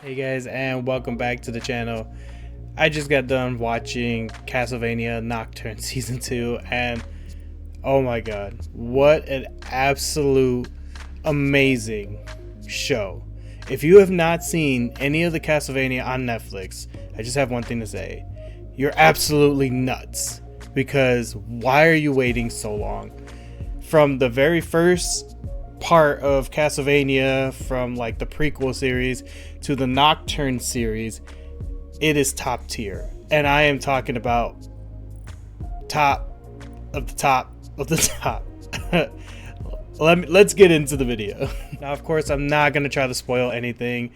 Hey guys, and welcome back to the channel. I just got done watching Castlevania Nocturne season 2, and oh my god, what an absolute amazing show. If you have not seen any of the Castlevania on Netflix, I just have one thing to say. You're absolutely nuts, because why are you waiting so long? From the very first part of Castlevania, from like the prequel series to the Nocturne series, it is top tier, and I am talking about top of the top of the top. Let's get into the video. Now, of course, I'm not going to try to spoil anything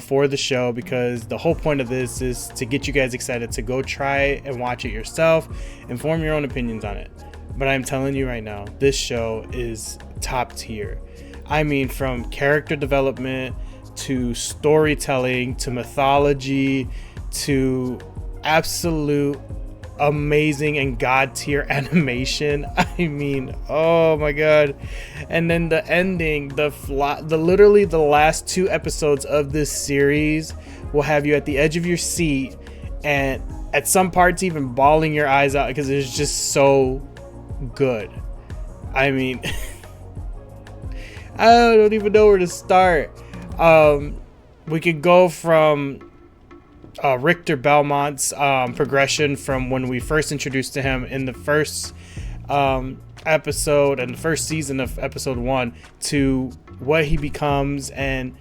for the show, because the whole point of this is to get you guys excited to go try and watch it yourself and form your own opinions on it. But I'm telling you right now, this show is top tier. I mean, from character development to storytelling to mythology to absolute amazing and god tier animation. I mean, oh my god. And then the ending, the literally the last 2 episodes of this series will have you at the edge of your seat, and at some parts even bawling your eyes out, because it's just so good. I mean, I don't even know where to start. We could go from Richter Belmont's progression from when we first introduced to him in the first episode and the first season of episode 1 to what he becomes, and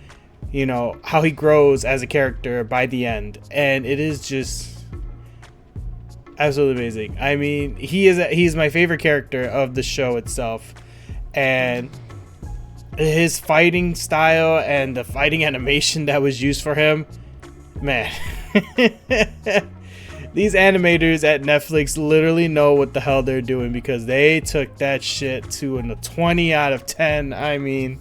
you know how he grows as a character by the end, and it is just absolutely amazing. I mean, he's my favorite character of the show itself, and his fighting style and the fighting animation that was used for him, man. These animators at Netflix literally know what the hell they're doing, because they took that shit to a 20 out of 10. I mean,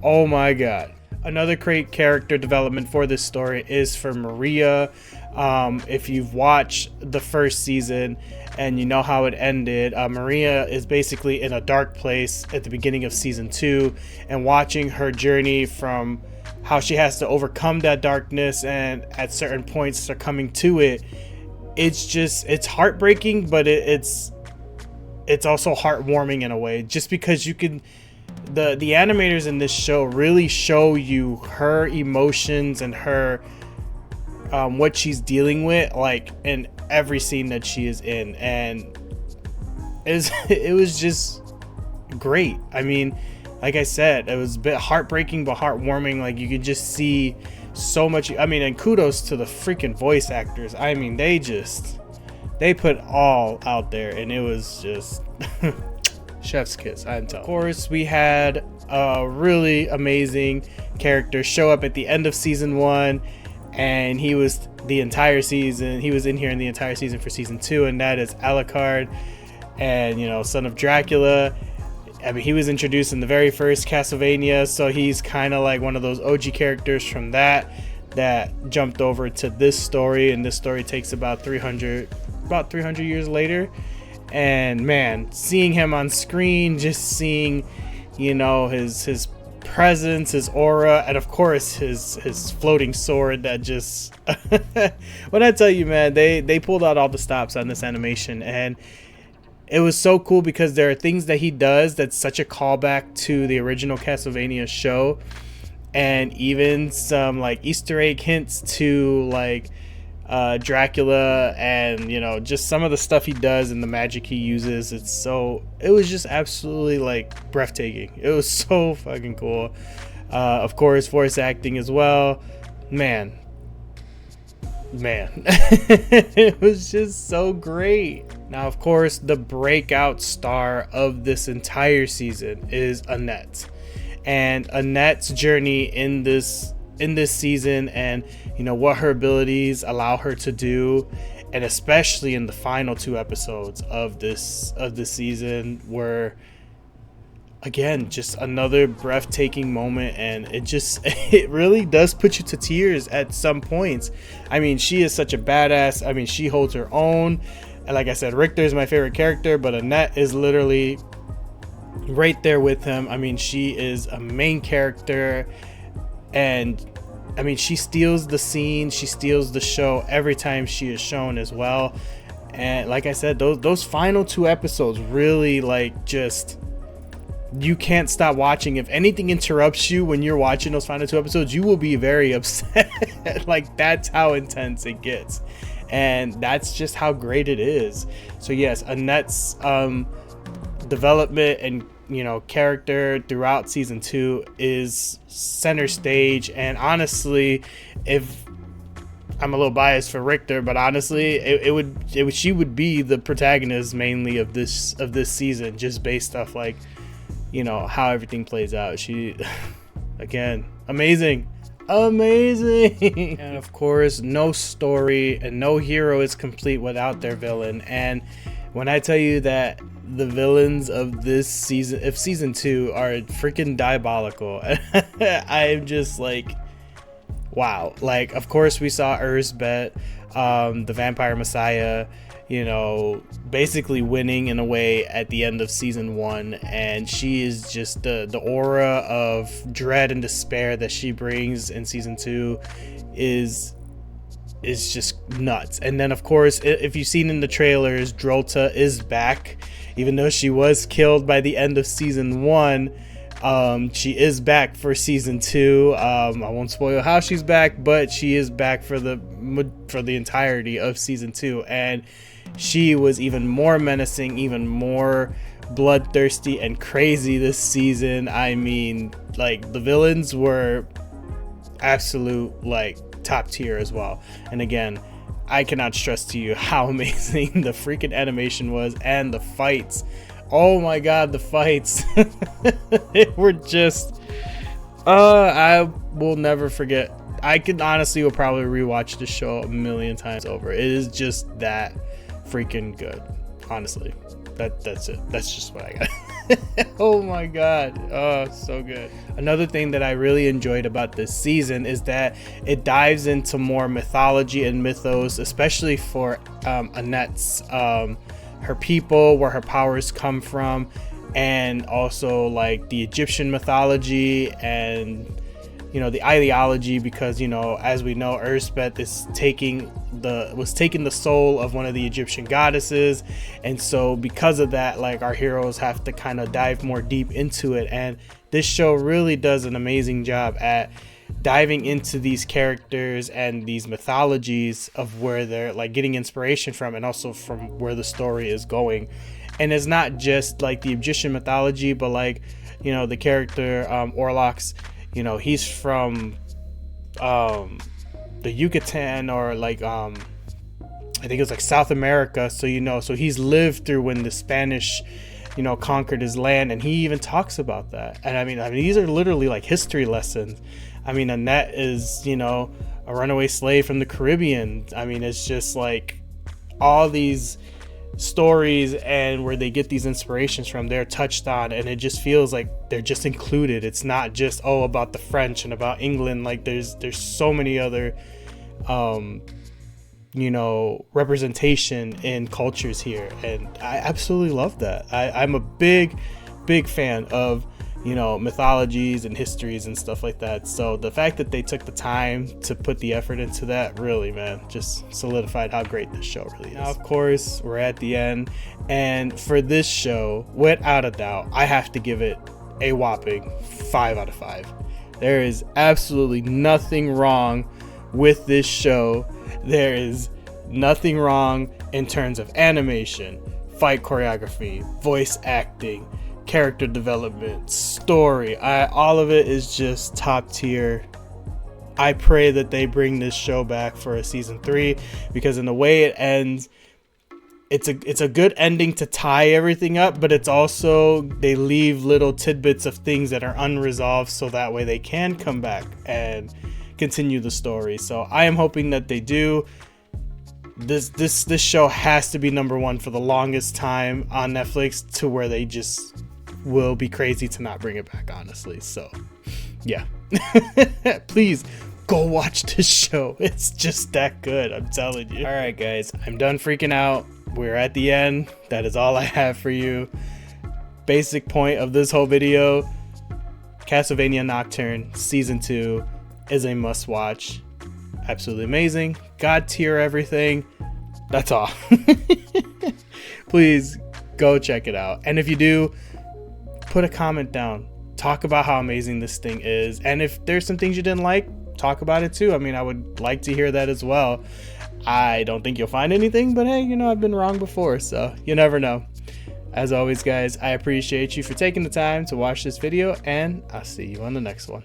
oh my god. Another great character development for this story is for Maria. If you've watched the first season and you know how it ended, Maria is basically in a dark place at the beginning of season 2, and watching her journey from how she has to overcome that darkness and at certain points succumbing to it. It's heartbreaking, but it's also heartwarming in a way, just because you can, the animators in this show really show you her emotions and her what she's dealing with, like in every scene that she is in, and it was just great. I mean, like I said, it was a bit heartbreaking but heartwarming. Like, you could just see so much. I mean, and kudos to the freaking voice actors. I mean, they put all out there, and it was just chef's kiss, I'm telling. Of course, we had a really amazing character show up at the end of season 1, and he was the entire season. He was in here in the entire season for season 2, and that is Alucard, and you know, son of Dracula. I mean, he was introduced in the very first Castlevania, so he's kind of like one of those OG characters from that jumped over to this story, and this story takes about 300 years later. And man, seeing him on screen, just seeing, you know, his presence, his aura, and of course his floating sword that just when I tell you, man, they pulled out all the stops on this animation, and it was so cool because there are things that he does that's such a callback to the original Castlevania show, and even some like Easter egg hints to like Dracula, and you know, just some of the stuff he does and the magic he uses. It was just absolutely like breathtaking. It was so fucking cool. Of course, voice acting as well. Man, it was just so great. Now, of course, the breakout star of this entire season is Annette, and Annette's journey in this season, and you know what her abilities allow her to do, and especially in the final 2 episodes of this season, were again just another breathtaking moment, and it really does put you to tears at some points. I mean, she is such a badass. I mean, she holds her own. And like I said, Richter is my favorite character, but Annette is literally right there with him. I mean, she is a main character, and I mean, she steals the scene, she steals the show every time she is shown as well. And like I said, those final 2 episodes really, like, just, you can't stop watching. If anything interrupts you when you're watching those final 2 episodes, you will be very upset. Like, that's how intense it gets, and that's just how great it is. So yes, Annette's development and, you know, character throughout season 2 is center stage. And honestly, if I'm a little biased for Richter, but honestly, she would be the protagonist mainly of this season, just based off, like, you know, how everything plays out. She, again, amazing. And of course, no story and no hero is complete without their villain. And when I tell you that the villains of this season, of season 2, are freaking diabolical, I'm just like, wow. Like, of course, we saw Erzsebet, the vampire messiah, you know, basically winning in a way at the end of season 1, and she is just the aura of dread and despair that she brings in season 2 is just nuts. And then, of course, if you've seen in the trailers, Drolta is back, even though she was killed by the end of season 1. She is back for season 2. I won't spoil how she's back, but she is back for the entirety of season 2, and she was even more menacing, even more bloodthirsty and crazy this season. I mean, like, the villains were absolute, like, top tier as well. And again, I cannot stress to you how amazing the freaking animation was, and the fights. Oh my god, the fights. They were just, I will never forget. I could honestly will probably rewatch the show a million times over. It is just that freaking good, honestly. That's it. That's just what I got. Oh my god. Oh, so good. Another thing that I really enjoyed about this season is that it dives into more mythology and mythos, especially for Annette's her people, where her powers come from, and also like the Egyptian mythology and, you know, the ideology, because, you know, as we know, Erzsebet is taking the soul of one of the Egyptian goddesses, and so because of that, like, our heroes have to kind of dive more deep into it. And this show really does an amazing job at diving into these characters and these mythologies of where they're, like, getting inspiration from, and also from where the story is going. And it's not just like the Egyptian mythology, but, like, you know, the character Orlox, you know, he's from the Yucatan, or like I think it was like South America. So, you know, so he's lived through when the Spanish, you know, conquered his land, and he even talks about that. And I mean these are literally like history lessons. I mean, Annette is, you know, a runaway slave from the Caribbean. I mean, it's just like all these stories and where they get these inspirations from, they're touched on, and it just feels like they're just included. It's not just, oh, about the French and about England. Like, there's so many other you know, representation in cultures here, and I absolutely love that. I'm a big fan of, you know, mythologies and histories and stuff like that. So the fact that they took the time to put the effort into that, really, man, just solidified how great this show really is. Now, of course, we're at the end, and for this show, without a doubt, I have to give it a whopping 5 out of 5. There is absolutely nothing wrong with this show. There is nothing wrong in terms of animation, fight choreography, voice acting, character development, story. All of it is just top tier. I pray that they bring this show back for a season 3, because in the way it ends, it's a good ending to tie everything up, but it's also, they leave little tidbits of things that are unresolved, so that way they can come back and continue the story. So I am hoping that they do. This show has to be number 1 for the longest time on Netflix, to where they just will be crazy to not bring it back, honestly. So yeah. Please go watch this show. It's just that good, I'm telling you. All right, guys, I'm done freaking out. We're at the end. That is all I have for you. Basic point of this whole video: Castlevania Nocturne season 2 is a must watch. Absolutely amazing. God tier everything. That's all. Please go check it out. And if you do, put a comment down. Talk about how amazing this thing is. And if there's some things you didn't like, talk about it too. I mean, I would like to hear that as well. I don't think you'll find anything, but hey, you know, I've been wrong before, so you never know. As always, guys, I appreciate you for taking the time to watch this video, and I'll see you on the next one.